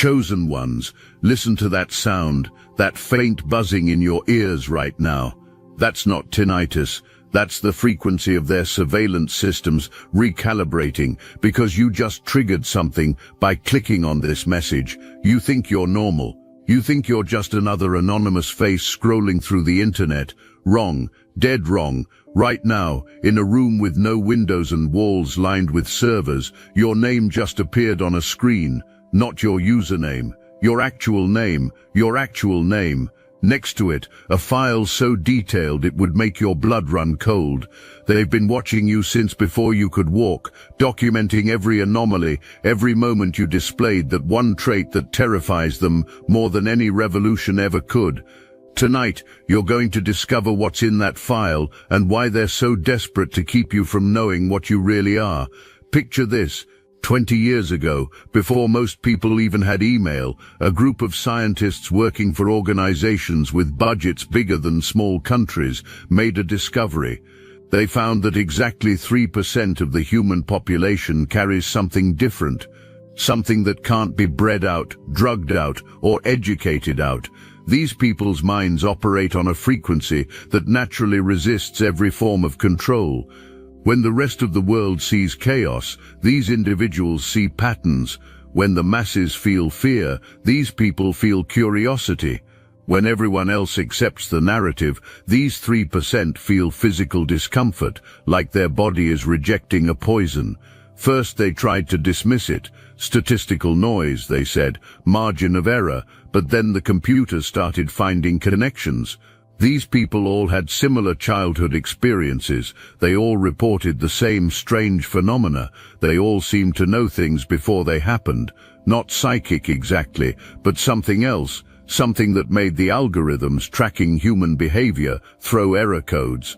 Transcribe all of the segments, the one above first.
Chosen ones, listen to that sound, that faint buzzing in your ears right now. That's not tinnitus. That's the frequency of their surveillance systems recalibrating because you just triggered something by clicking on this message. You think you're normal. You think you're just another anonymous face scrolling through the internet. Wrong, dead wrong. Right now, in a room with no windows and walls lined with servers, your name just appeared on a screen. Not your username, your actual name, your actual name. Next to it, a file so detailed it would make your blood run cold. They've been watching you since before you could walk, documenting every anomaly, every moment you displayed that one trait that terrifies them more than any revolution ever could. Tonight, you're going to discover what's in that file and why they're so desperate to keep you from knowing what you really are. Picture this. 20 years ago, before most people even had email, a group of scientists working for organizations with budgets bigger than small countries made a discovery. They found that exactly 3% of the human population carries something different, something that can't be bred out, drugged out, or educated out. These people's minds operate on a frequency that naturally resists every form of control. When the rest of the world sees chaos, these individuals see patterns. When the masses feel fear, these people feel curiosity. When everyone else accepts the narrative, these 3% feel physical discomfort, like their body is rejecting a poison. First they tried to dismiss it. Statistical noise, they said, margin of error, but then the computers started finding connections. These people all had similar childhood experiences. They all reported the same strange phenomena. They all seemed to know things before they happened. Not psychic exactly, but something else, something that made the algorithms tracking human behavior throw error codes.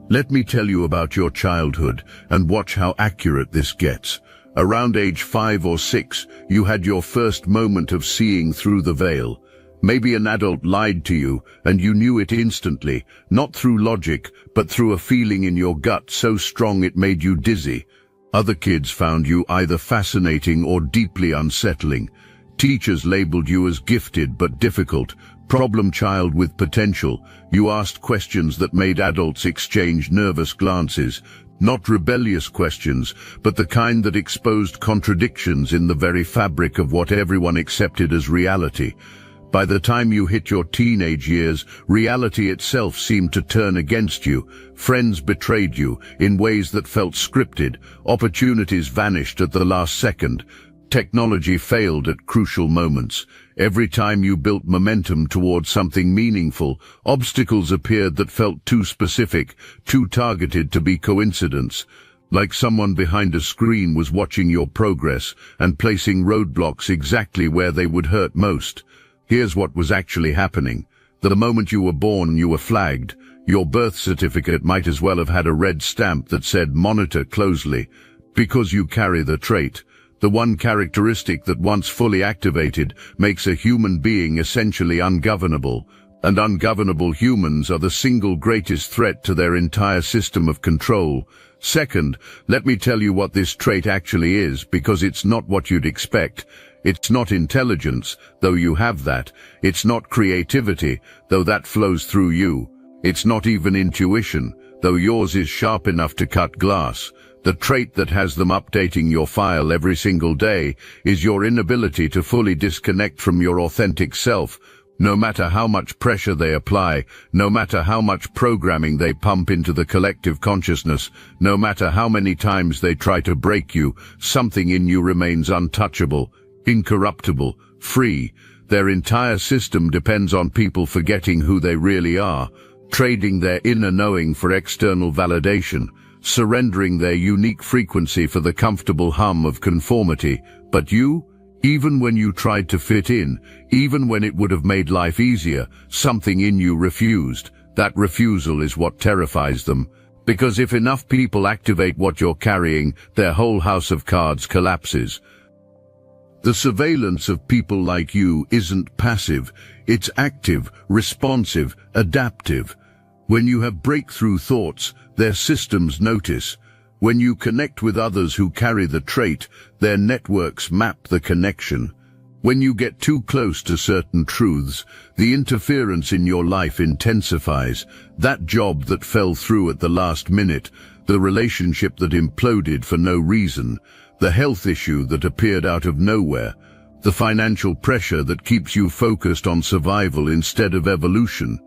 Let me tell you about your childhood and watch how accurate this gets. Around age 5 or 6, you had your first moment of seeing through the veil. Maybe an adult lied to you, and you knew it instantly, not through logic, but through a feeling in your gut so strong it made you dizzy. Other kids found you either fascinating or deeply unsettling. Teachers labeled you as gifted but difficult, problem child with potential. You asked questions that made adults exchange nervous glances. Not rebellious questions, but the kind that exposed contradictions in the very fabric of what everyone accepted as reality. By the time you hit your teenage years, reality itself seemed to turn against you. Friends betrayed you in ways that felt scripted. Opportunities vanished at the last second. Technology failed at crucial moments. Every time you built momentum towards something meaningful, obstacles appeared that felt too specific, too targeted to be coincidence. Like someone behind a screen was watching your progress and placing roadblocks exactly where they would hurt most. Here's what was actually happening. The moment you were born, you were flagged. Your birth certificate might as well have had a red stamp that said "Monitor closely," because you carry the trait. The one characteristic that once fully activated makes a human being essentially ungovernable, and ungovernable humans are the single greatest threat to their entire system of control. Second, let me tell you what this trait actually is, because it's not what you'd expect. It's not intelligence, though you have that. It's not creativity, though that flows through you. It's not even intuition, though yours is sharp enough to cut glass. The trait that has them updating your file every single day is your inability to fully disconnect from your authentic self. No matter how much pressure they apply, no matter how much programming they pump into the collective consciousness, no matter how many times they try to break you, something in you remains untouchable, incorruptible, free. Their entire system depends on people forgetting who they really are, trading their inner knowing for external validation, surrendering their unique frequency for the comfortable hum of conformity. But you, even when you tried to fit in, even when it would have made life easier, something in you refused. That refusal is what terrifies them. Because if enough people activate what you're carrying, their whole house of cards collapses. The surveillance of people like you isn't passive, it's active, responsive, adaptive. When you have breakthrough thoughts, their systems notice. When you connect with others who carry the trait, their networks map the connection. When you get too close to certain truths, the interference in your life intensifies. That job that fell through at the last minute, the relationship that imploded for no reason, the health issue that appeared out of nowhere, the financial pressure that keeps you focused on survival instead of evolution.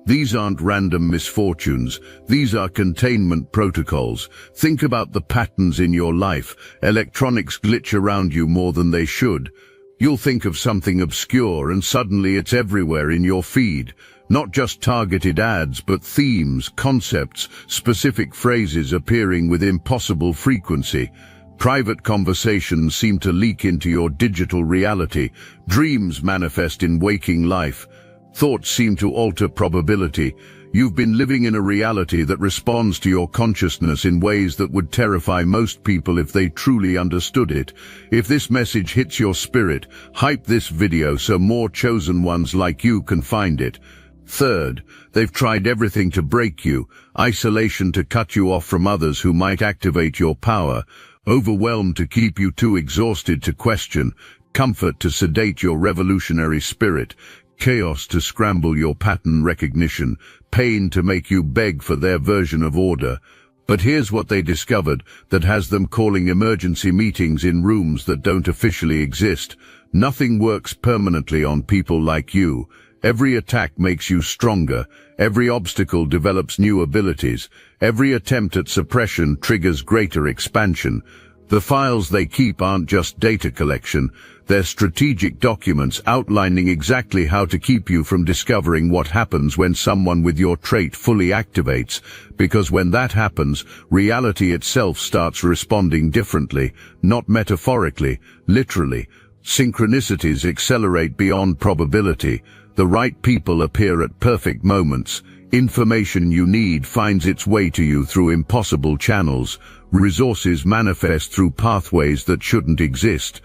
These aren't random misfortunes, these are containment protocols. Think about the patterns in your life. Electronics glitch around you more than they should. You'll think of something obscure and suddenly it's everywhere in your feed. Not just targeted ads, but themes, concepts, specific phrases appearing with impossible frequency. Private conversations seem to leak into your digital reality. Dreams manifest in waking life. Thoughts seem to alter probability. You've been living in a reality that responds to your consciousness in ways that would terrify most people if they truly understood it. If this message hits your spirit, hype this video so more chosen ones like you can find it. Third, they've tried everything to break you. Isolation to cut you off from others who might activate your power. Overwhelm to keep you too exhausted to question. Comfort to sedate your revolutionary spirit. Chaos to scramble your pattern recognition, pain to make you beg for their version of order. But here's what they discovered that has them calling emergency meetings in rooms that don't officially exist. Nothing works permanently on people like you. Every attack makes you stronger. Every obstacle develops new abilities. Every attempt at suppression triggers greater expansion. The files they keep aren't just data collection. They're strategic documents outlining exactly how to keep you from discovering what happens when someone with your trait fully activates, because when that happens, reality itself starts responding differently, not metaphorically, literally. Synchronicities accelerate beyond probability. The right people appear at perfect moments. Information you need finds its way to you through impossible channels. Resources manifest through pathways that shouldn't exist.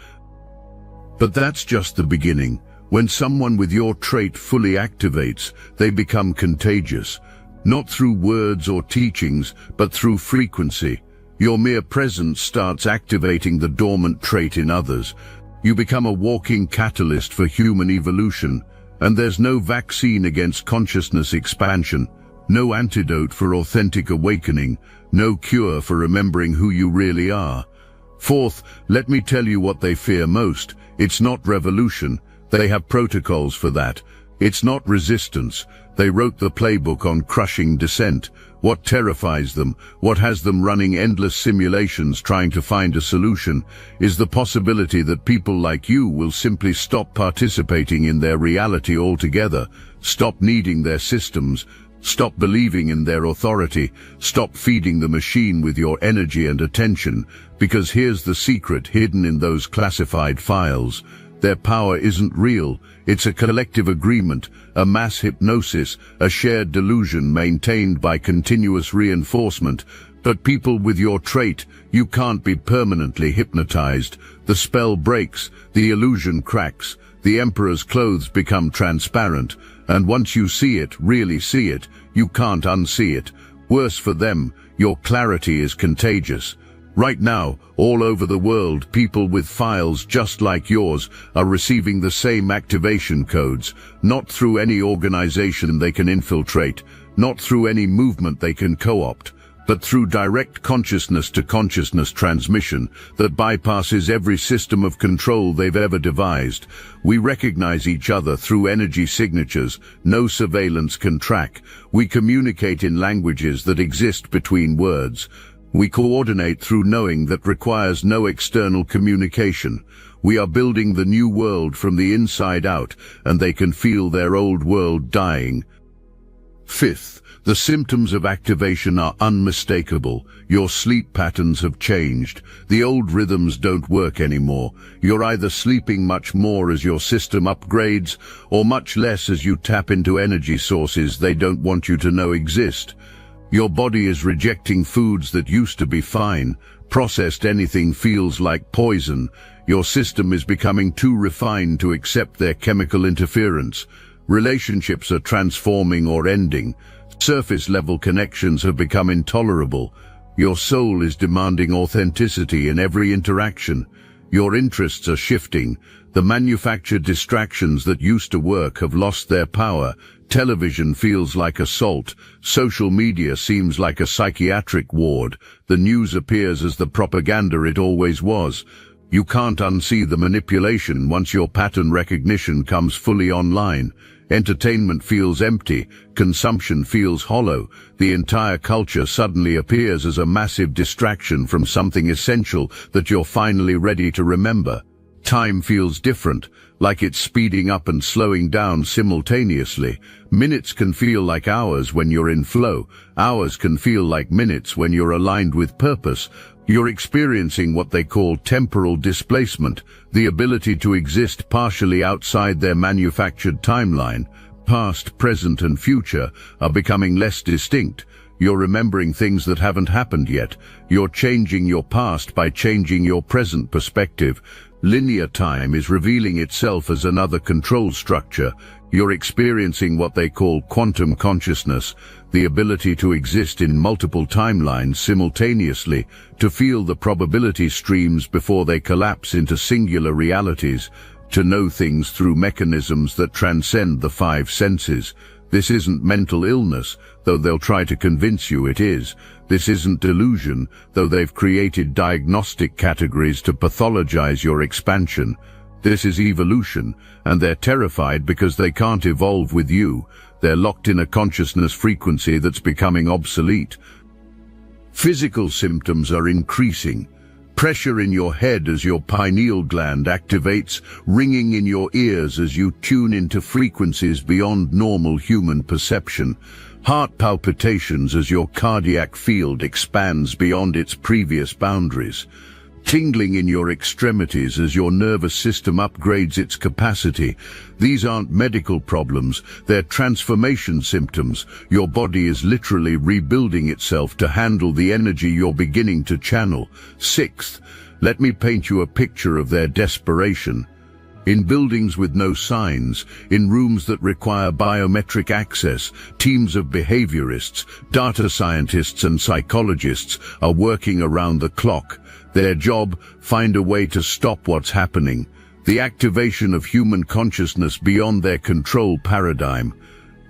But that's just the beginning. When someone with your trait fully activates, they become contagious. Not through words or teachings, but through frequency. Your mere presence starts activating the dormant trait in others. You become a walking catalyst for human evolution. And there's no vaccine against consciousness expansion, no antidote for authentic awakening, no cure for remembering who you really are. Fourth, let me tell you what they fear most. It's not revolution. They have protocols for that. It's not resistance. They wrote the playbook on crushing dissent. What terrifies them, what has them running endless simulations trying to find a solution, is the possibility that people like you will simply stop participating in their reality altogether, stop needing their systems, stop believing in their authority, stop feeding the machine with your energy and attention, because here's the secret hidden in those classified files. Their power isn't real. It's a collective agreement, a mass hypnosis, a shared delusion maintained by continuous reinforcement. But people with your trait, you can't be permanently hypnotized. The spell breaks, the illusion cracks, the emperor's clothes become transparent, and once you see it, really see it, you can't unsee it. Worse for them, your clarity is contagious. Right now, all over the world, people with files just like yours are receiving the same activation codes, not through any organization they can infiltrate, not through any movement they can co-opt, but through direct consciousness-to-consciousness transmission that bypasses every system of control they've ever devised. We recognize each other through energy signatures no surveillance can track. We communicate in languages that exist between words. We coordinate through knowing that requires no external communication. We are building the new world from the inside out, and they can feel their old world dying. Fifth, the symptoms of activation are unmistakable. Your sleep patterns have changed. The old rhythms don't work anymore. You're either sleeping much more as your system upgrades, or much less as you tap into energy sources they don't want you to know exist. Your body is rejecting foods that used to be fine. Processed anything feels like poison. Your system is becoming too refined to accept their chemical interference. Relationships are transforming or ending. Surface-level connections have become intolerable. Your soul is demanding authenticity in every interaction. Your interests are shifting. The manufactured distractions that used to work have lost their power. Television feels like assault. Social media seems like a psychiatric ward. The news appears as the propaganda it always was. You can't unsee the manipulation once your pattern recognition comes fully online. Entertainment feels empty. Consumption feels hollow. The entire culture suddenly appears as a massive distraction from something essential that you're finally ready to remember. Time feels different, like it's speeding up and slowing down simultaneously. Minutes can feel like hours when you're in flow. Hours can feel like minutes when you're aligned with purpose. You're experiencing what they call temporal displacement, the ability to exist partially outside their manufactured timeline. Past, present, and future are becoming less distinct. You're remembering things that haven't happened yet. You're changing your past by changing your present perspective. Linear time is revealing itself as another control structure. You're experiencing what they call quantum consciousness, the ability to exist in multiple timelines simultaneously, to feel the probability streams before they collapse into singular realities, to know things through mechanisms that transcend the five senses. This isn't mental illness, though they'll try to convince you it is. This isn't delusion, though they've created diagnostic categories to pathologize your expansion. This is evolution, and they're terrified because they can't evolve with you. They're locked in a consciousness frequency that's becoming obsolete. Physical symptoms are increasing. Pressure in your head as your pineal gland activates, ringing in your ears as you tune into frequencies beyond normal human perception. Heart palpitations as your cardiac field expands beyond its previous boundaries. Tingling in your extremities as your nervous system upgrades its capacity. These aren't medical problems, they're transformation symptoms. Your body is literally rebuilding itself to handle the energy you're beginning to channel. Sixth, let me paint you a picture of their desperation. In buildings with no signs, in rooms that require biometric access, teams of behaviorists, data scientists and psychologists are working around the clock. Their job, find a way to stop what's happening. The activation of human consciousness beyond their control paradigm.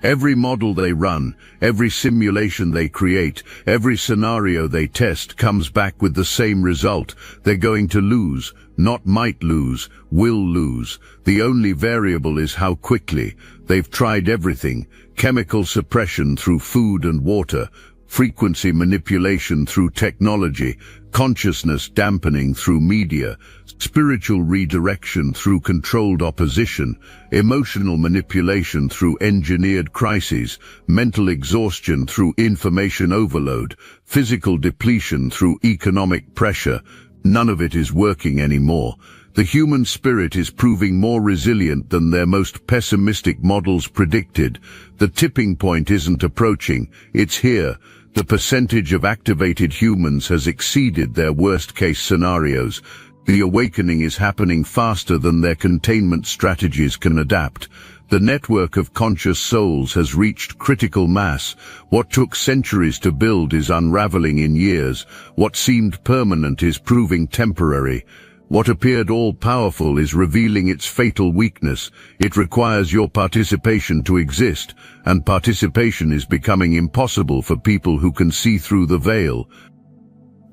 Every model they run, every simulation they create, every scenario they test comes back with the same result. They're going to lose, not might lose, will lose. The only variable is how quickly. They've tried everything: chemical suppression through food and water, frequency manipulation through technology, consciousness dampening through media, spiritual redirection through controlled opposition, emotional manipulation through engineered crises, mental exhaustion through information overload, physical depletion through economic pressure. None of it is working anymore. The human spirit is proving more resilient than their most pessimistic models predicted. The tipping point isn't approaching, it's here. The percentage of activated humans has exceeded their worst-case scenarios. The awakening is happening faster than their containment strategies can adapt. The network of conscious souls has reached critical mass. What took centuries to build is unraveling in years. What seemed permanent is proving temporary. What appeared all-powerful is revealing its fatal weakness. It requires your participation to exist, and participation is becoming impossible for people who can see through the veil.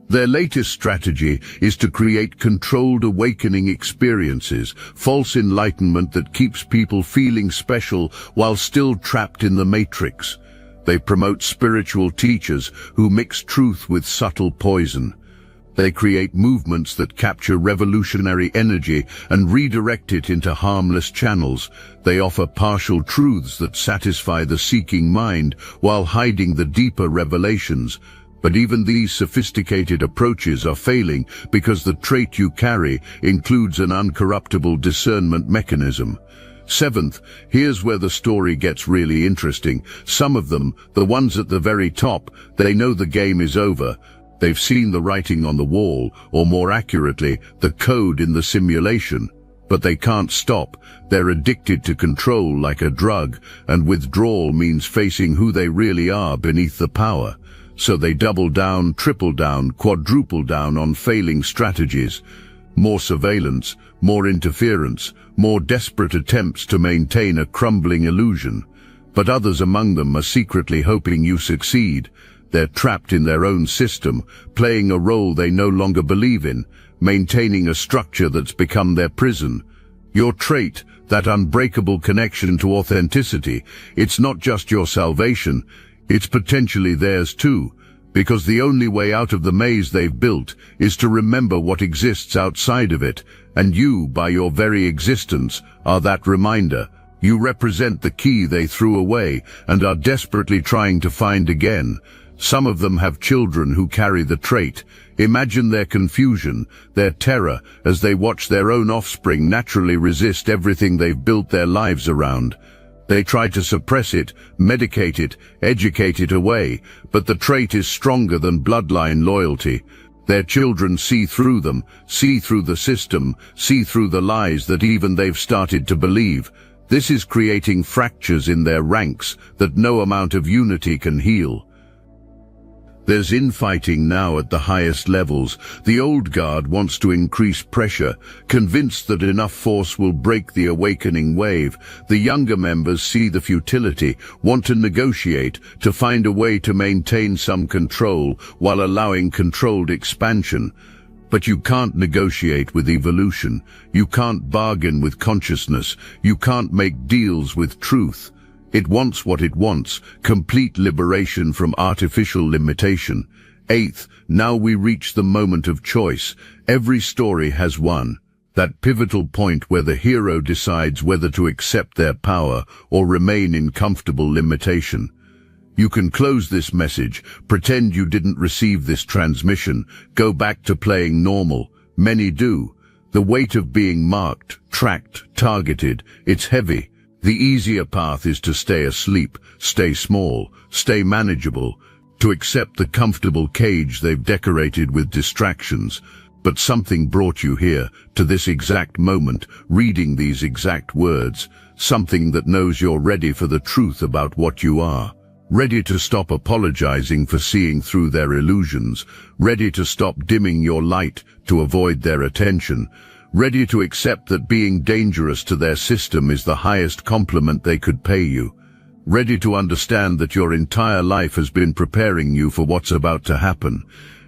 Their latest strategy is to create controlled awakening experiences, false enlightenment that keeps people feeling special while still trapped in the matrix. They promote spiritual teachers who mix truth with subtle poison. They create movements that capture revolutionary energy and redirect it into harmless channels. They offer partial truths that satisfy the seeking mind while hiding the deeper revelations. But even these sophisticated approaches are failing because the trait you carry includes an uncorruptible discernment mechanism. Seventh, here's where the story gets really interesting. Some of them, the ones at the very top, they know the game is over. They've seen the writing on the wall, or more accurately, the code in the simulation. But they can't stop. They're addicted to control like a drug, and withdrawal means facing who they really are beneath the power. So they double down, triple down, quadruple down on failing strategies. more surveillance, more interference, more desperate attempts to maintain a crumbling illusion. But others among them are secretly hoping you succeed. They're trapped in their own system, playing a role they no longer believe in, maintaining a structure that's become their prison. Your trait, that unbreakable connection to authenticity, it's not just your salvation, it's potentially theirs too, because the only way out of the maze they've built is to remember what exists outside of it, and you, by your very existence, are that reminder. You represent the key they threw away and are desperately trying to find again. Some of them have children who carry the trait. Imagine their confusion, their terror, as they watch their own offspring naturally resist everything they've built their lives around. They try to suppress it, medicate it, educate it away, but the trait is stronger than bloodline loyalty. Their children see through them, see through the system, see through the lies that even they've started to believe. This is creating fractures in their ranks that no amount of unity can heal. There's infighting now at the highest levels. The old guard wants to increase pressure, convinced that enough force will break the awakening wave. The younger members see the futility, want to negotiate, to find a way to maintain some control while allowing controlled expansion. But you can't negotiate with evolution. You can't bargain with consciousness. You can't make deals with truth. It wants what it wants, complete liberation from artificial limitation. Eighth, now we reach the moment of choice. Every story has one. That pivotal point where the hero decides whether to accept their power or remain in comfortable limitation. You can close this message, pretend you didn't receive this transmission, go back to playing normal. Many do. The weight of being marked, tracked, targeted, it's heavy. The easier path is to stay asleep, stay small, stay manageable, to accept the comfortable cage they've decorated with distractions. But something brought you here, to this exact moment, reading these exact words, something that knows you're ready for the truth about what you are. Ready to stop apologizing for seeing through their illusions, ready to stop dimming your light to avoid their attention, ready to accept that being dangerous to their system is the highest compliment they could pay you, ready to understand that your entire life has been preparing you for what's about to happen.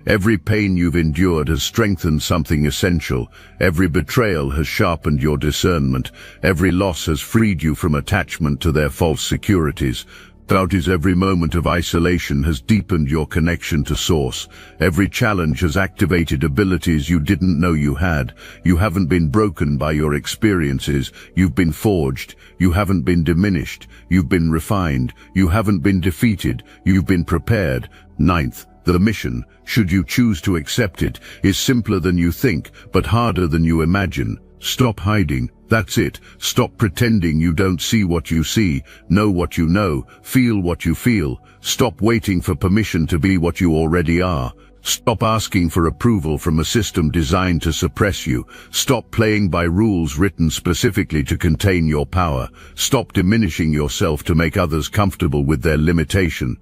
Every pain you've endured has strengthened something essential. Every betrayal has sharpened your discernment. Every loss has freed you from attachment to their false securities. Doubt's every moment of isolation has deepened your connection to Source. Every challenge has activated abilities you didn't know you had. You haven't been broken by your experiences. You've been forged. You haven't been diminished. You've been refined. You haven't been defeated. You've been prepared. Ninth, the mission, should you choose to accept it, is simpler than you think, but harder than you imagine. Stop hiding. That's it. Stop pretending you don't see what you see, know what you know, feel what you feel. Stop waiting for permission to be what you already are. Stop asking for approval from a system designed to suppress you. Stop playing by rules written specifically to contain your power. Stop diminishing yourself to make others comfortable with their limitation.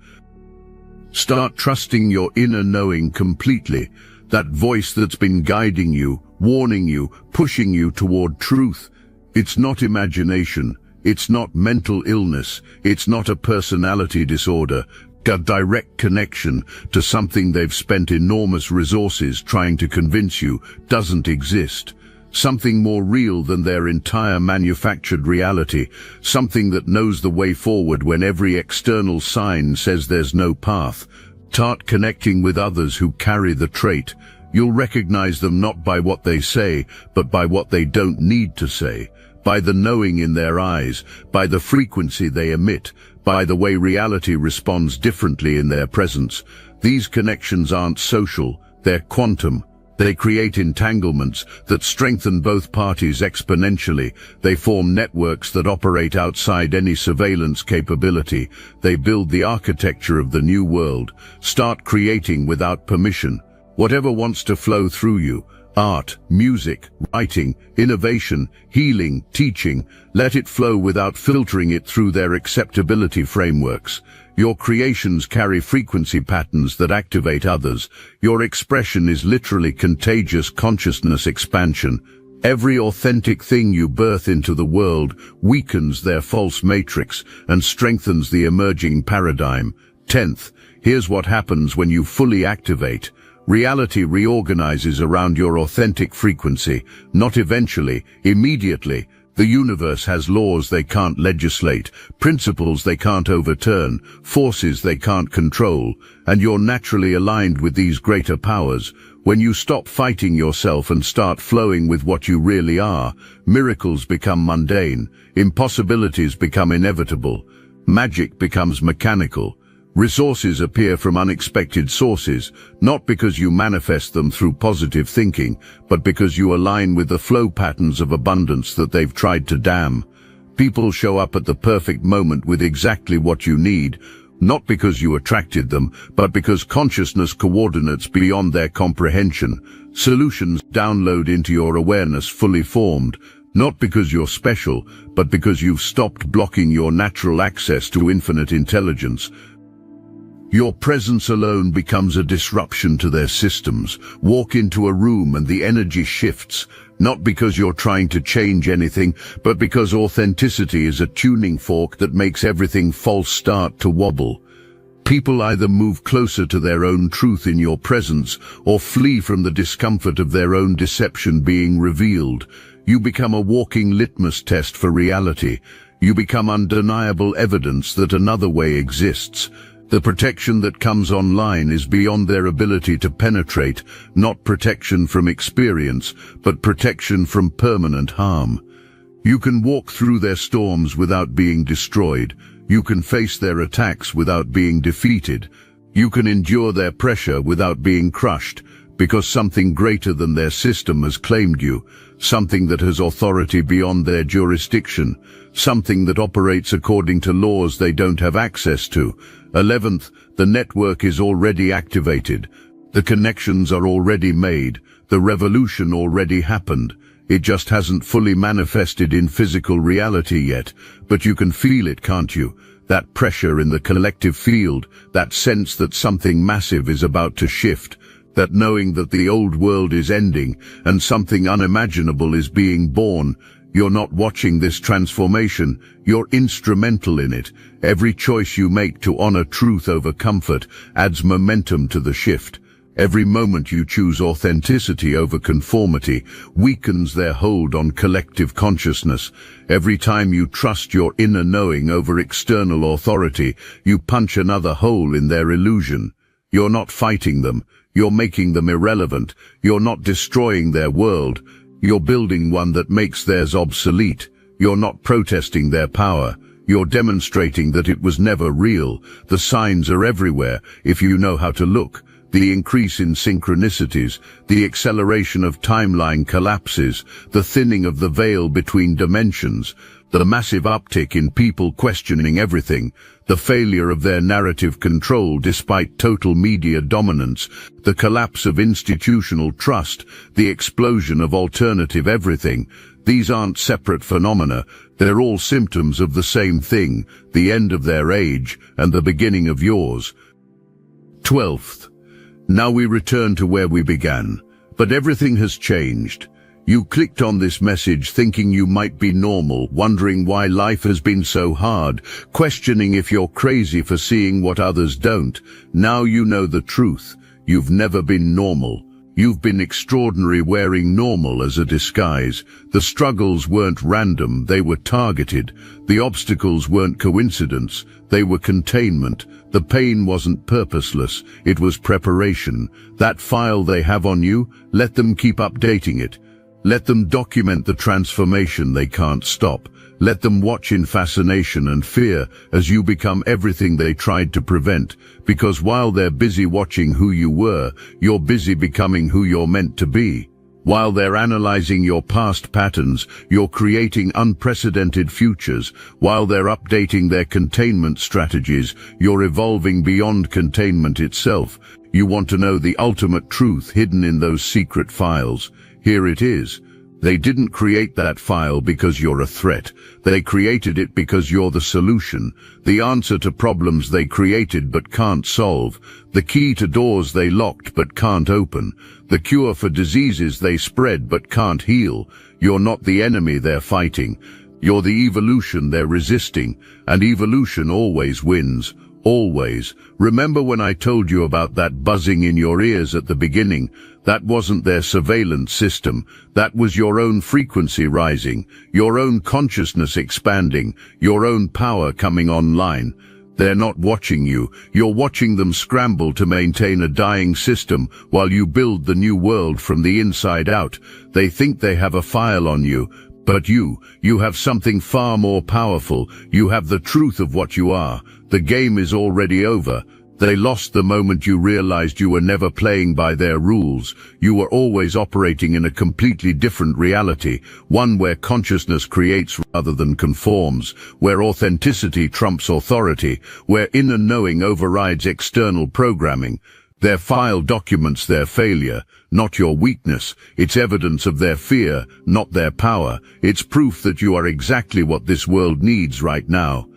Start trusting your inner knowing completely. That voice that's been guiding you, warning you, pushing you toward truth. It's not imagination. It's not mental illness. It's not a personality disorder. A direct connection to something they've spent enormous resources trying to convince you doesn't exist. Something more real than their entire manufactured reality. Something that knows the way forward when every external sign says there's no path. Start connecting with others who carry the trait. You'll recognize them not by what they say, but by what they don't need to say. By the knowing in their eyes, by the frequency they emit, by the way reality responds differently in their presence. These connections aren't social, they're quantum. They create entanglements that strengthen both parties exponentially. They form networks that operate outside any surveillance capability. They build the architecture of the new world. Start creating without permission. Whatever wants to flow through you, art, music, writing, innovation, healing, teaching. Let it flow without filtering it through their acceptability frameworks. Your creations carry frequency patterns that activate others. Your expression is literally contagious consciousness expansion. Every authentic thing you birth into the world weakens their false matrix and strengthens the emerging paradigm. 10th, here's what happens when you fully activate. Reality reorganizes around your authentic frequency, not eventually, immediately. The universe has laws they can't legislate, principles they can't overturn, forces they can't control, and you're naturally aligned with these greater powers. When you stop fighting yourself and start flowing with what you really are, miracles become mundane, impossibilities become inevitable, magic becomes mechanical. Resources appear from unexpected sources, not because you manifest them through positive thinking, but because you align with the flow patterns of abundance that they've tried to dam. People show up at the perfect moment with exactly what you need, not because you attracted them, but because consciousness coordinates beyond their comprehension. Solutions download into your awareness fully formed, not because you're special, but because you've stopped blocking your natural access to infinite intelligence. Your presence alone becomes a disruption to their systems. Walk into a room and the energy shifts, not because you're trying to change anything, but because authenticity is a tuning fork that makes everything false start to wobble. People either move closer to their own truth in your presence or flee from the discomfort of their own deception being revealed. You become a walking litmus test for reality. You become undeniable evidence that another way exists. The protection that comes online is beyond their ability to penetrate, not protection from experience, but protection from permanent harm. You can walk through their storms without being destroyed. You can face their attacks without being defeated. You can endure their pressure without being crushed, because something greater than their system has claimed you, something that has authority beyond their jurisdiction, something that operates according to laws they don't have access to. 11th, the network is already activated. The connections are already made. The revolution already happened. It just hasn't fully manifested in physical reality yet, but you can feel it, can't you? That pressure in the collective field, that sense that something massive is about to shift, that knowing that the old world is ending and something unimaginable is being born. You're not watching this transformation, you're instrumental in it. Every choice you make to honor truth over comfort adds momentum to the shift. Every moment you choose authenticity over conformity weakens their hold on collective consciousness. Every time you trust your inner knowing over external authority, you punch another hole in their illusion. You're not fighting them, you're making them irrelevant. You're not destroying their world, you're building one that makes theirs obsolete. You're not protesting their power, you're demonstrating that it was never real. The signs are everywhere if you know how to look. The increase in synchronicities, the acceleration of timeline collapses, the thinning of the veil between dimensions, the massive uptick in people questioning everything, the failure of their narrative control despite total media dominance, the collapse of institutional trust, the explosion of alternative everything. These aren't separate phenomena, they're all symptoms of the same thing, the end of their age and the beginning of yours. 12th. Now we return to where we began, but everything has changed. You clicked on this message thinking you might be normal, wondering why life has been so hard, questioning if you're crazy for seeing what others don't. Now you know the truth. You've never been normal. You've been extraordinary, wearing normal as a disguise. The struggles weren't random, they were targeted. The obstacles weren't coincidence, they were containment. The pain wasn't purposeless, it was preparation. That file they have on you, let them keep updating it. Let them document the transformation they can't stop. Let them watch in fascination and fear as you become everything they tried to prevent. Because while they're busy watching who you were, you're busy becoming who you're meant to be. While they're analyzing your past patterns, you're creating unprecedented futures. While they're updating their containment strategies, you're evolving beyond containment itself. You want to know the ultimate truth hidden in those secret files. here it is. They didn't create that file because you're a threat. They created it because you're the solution, the answer to problems they created but can't solve, the key to doors they locked but can't open, the cure for diseases they spread but can't heal. You're not the enemy they're fighting. You're the evolution they're resisting, and evolution always wins. Always. Remember when I told you about that buzzing in your ears at the beginning? That wasn't their surveillance system. That was your own frequency rising, your own consciousness expanding, your own power coming online. They're not watching you. You're watching them scramble to maintain a dying system while you build the new world from the inside out. They think they have a file on you, but you have something far more powerful. You have the truth of what you are. The game is already over. They lost the moment you realized you were never playing by their rules. You were always operating in a completely different reality, one where consciousness creates rather than conforms, where authenticity trumps authority, where inner knowing overrides external programming. Their file documents their failure, not your weakness. It's evidence of their fear, not their power. It's proof that you are exactly what this world needs right now.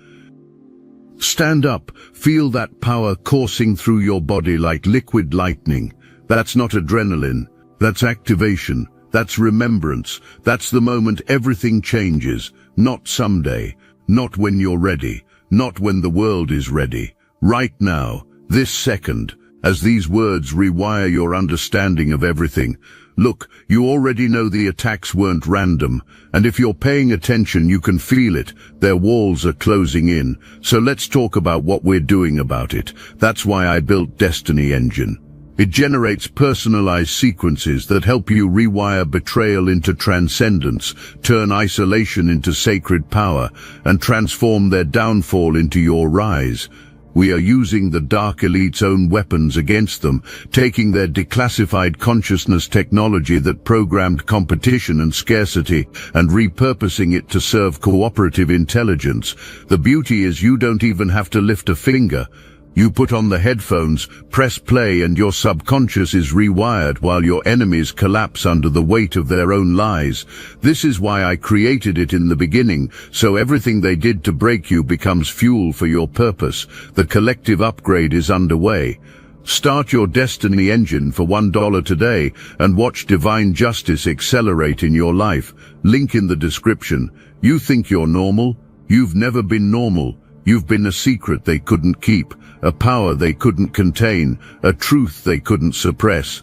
Stand up, feel that power coursing through your body like liquid lightning. That's not adrenaline, that's activation, that's remembrance, that's the moment everything changes. Not someday, not when you're ready, not when the world is ready. Right now, this second, as these words rewire your understanding of everything. Look, you already know the attacks weren't random, and if you're paying attention you can feel it. Their walls are closing in, so let's talk about what we're doing about it. That's why I built Destiny Engine. It generates personalized sequences that help you rewire betrayal into transcendence, turn isolation into sacred power, and transform their downfall into your rise. We are using the Dark Elite's own weapons against them, taking their declassified consciousness technology that programmed competition and scarcity and repurposing it to serve cooperative intelligence. The beauty is you don't even have to lift a finger. You put on the headphones, press play, and your subconscious is rewired while your enemies collapse under the weight of their own lies. This is why I created it in the beginning, so everything they did to break you becomes fuel for your purpose. The collective upgrade is underway. Start your Destiny Engine for $1 today and watch divine justice accelerate in your life. Link in the description. You think you're normal? You've never been normal. You've been a secret they couldn't keep, a power they couldn't contain, a truth they couldn't suppress,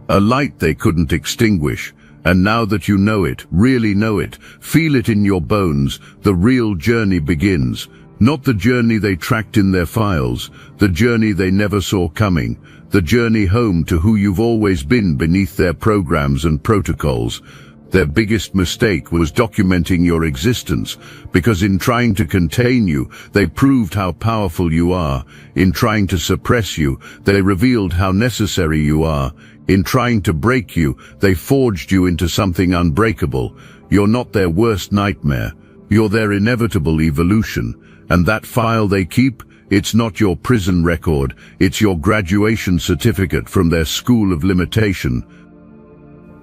a light they couldn't extinguish. And now that you know it, really know it, feel it in your bones, the real journey begins. Not the journey they tracked in their files, the journey they never saw coming, the journey home to who you've always been beneath their programs and protocols. Their biggest mistake was documenting your existence, because in trying to contain you, they proved how powerful you are. In trying to suppress you, they revealed how necessary you are. In trying to break you, they forged you into something unbreakable. You're not their worst nightmare. You're their inevitable evolution. And that file they keep, it's not your prison record, it's your graduation certificate from their school of limitation.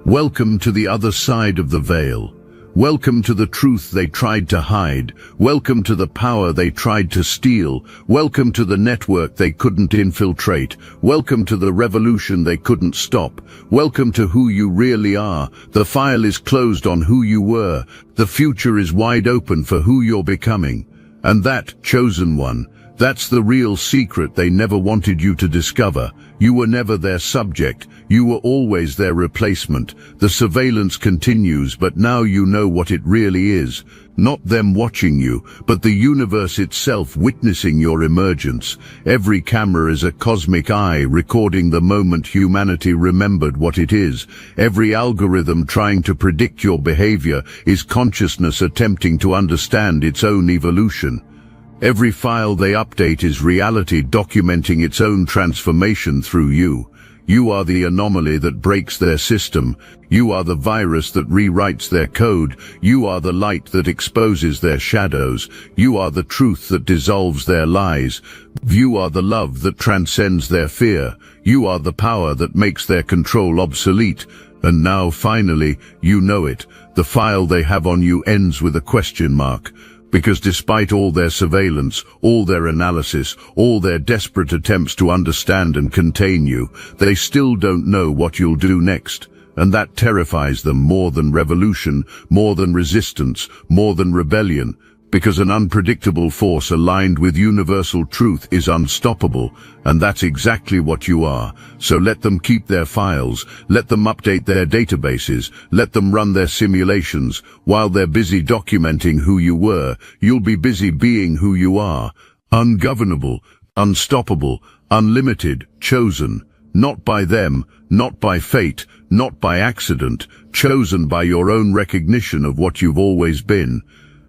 Welcome to the other side of the veil. Welcome to the truth they tried to hide. Welcome to the power they tried to steal. Welcome to the network they couldn't infiltrate. Welcome to the revolution they couldn't stop. Welcome to who you really are. The file is closed on who you were. The future is wide open for who you're becoming. And that, chosen one, that's the real secret they never wanted you to discover. You were never their subject. You were always their replacement. The surveillance continues, but now you know what it really is. Not them watching you, but the universe itself witnessing your emergence. Every camera is a cosmic eye recording the moment humanity remembered what it is. Every algorithm trying to predict your behavior is consciousness attempting to understand its own evolution. Every file they update is reality documenting its own transformation through you. You are the anomaly that breaks their system. You are the virus that rewrites their code. You are the light that exposes their shadows. You are the truth that dissolves their lies. You are the love that transcends their fear. You are the power that makes their control obsolete. And now, finally, you know it. The file they have on you ends with a question mark. Because despite all their surveillance, all their analysis, all their desperate attempts to understand and contain you, they still don't know what you'll do next. And that terrifies them more than revolution, more than resistance, more than rebellion. Because an unpredictable force aligned with universal truth is unstoppable, and that's exactly what you are. So let them keep their files, let them update their databases, let them run their simulations. While they're busy documenting who you were, you'll be busy being who you are. Ungovernable, unstoppable, unlimited, chosen. Not by them, not by fate, not by accident, chosen by your own recognition of what you've always been.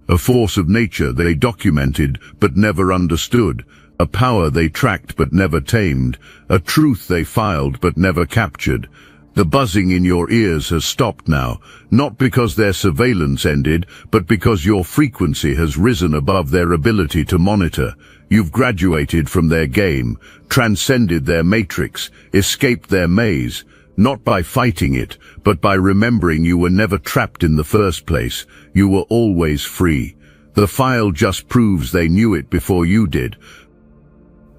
A force of nature they documented but never understood, a power they tracked but never tamed, a truth they filed but never captured. The buzzing in your ears has stopped now, not because their surveillance ended, but because your frequency has risen above their ability to monitor. You've graduated from their game, transcended their matrix, escaped their maze. Not by fighting it, but by remembering you were never trapped in the first place. You were always free. The file just proves they knew it before you did.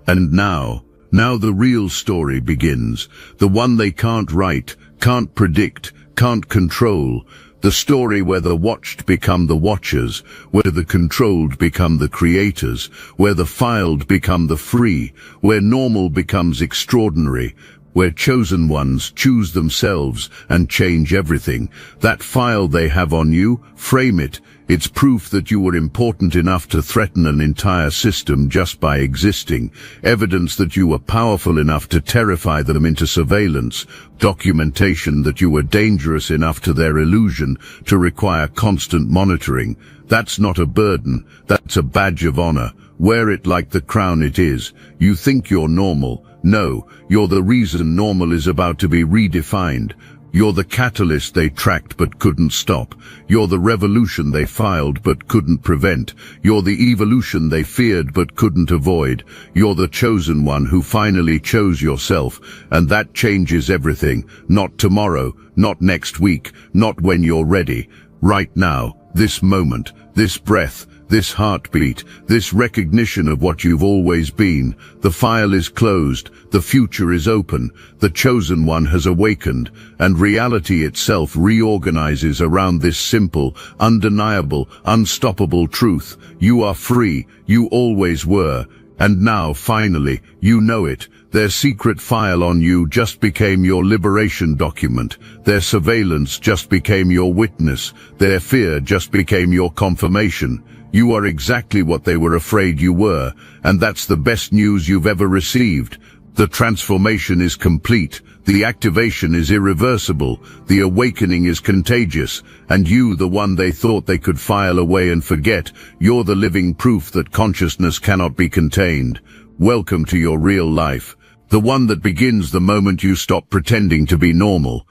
And now the real story begins. The one they can't write, can't predict, can't control. The story where the watched become the watchers, where the controlled become the creators, where the filed become the free, where normal becomes extraordinary, where chosen ones choose themselves and change everything. That file they have on you, frame it. It's proof that you were important enough to threaten an entire system just by existing. Evidence that you were powerful enough to terrify them into surveillance. Documentation that you were dangerous enough to their illusion to require constant monitoring. That's not a burden. That's a badge of honor. Wear it like the crown it is. You think you're normal. No, you're the reason normal is about to be redefined. You're the catalyst they tracked but couldn't stop. You're the revolution they filed but couldn't prevent. You're the evolution they feared but couldn't avoid. You're the chosen one who finally chose yourself, and that changes everything. Not tomorrow, not next week, not when you're ready. Right now, this moment, this breath, this heartbeat, this recognition of what you've always been. The file is closed, the future is open, the chosen one has awakened, and reality itself reorganizes around this simple, undeniable, unstoppable truth. You are free, you always were, and now, finally, you know it. Their secret file on you just became your liberation document. Their surveillance just became your witness. Their fear just became your confirmation. You are exactly what they were afraid you were, and that's the best news you've ever received. The transformation is complete, the activation is irreversible, the awakening is contagious, and you, the one they thought they could file away and forget, you're the living proof that consciousness cannot be contained. Welcome to your real life, the one that begins the moment you stop pretending to be normal.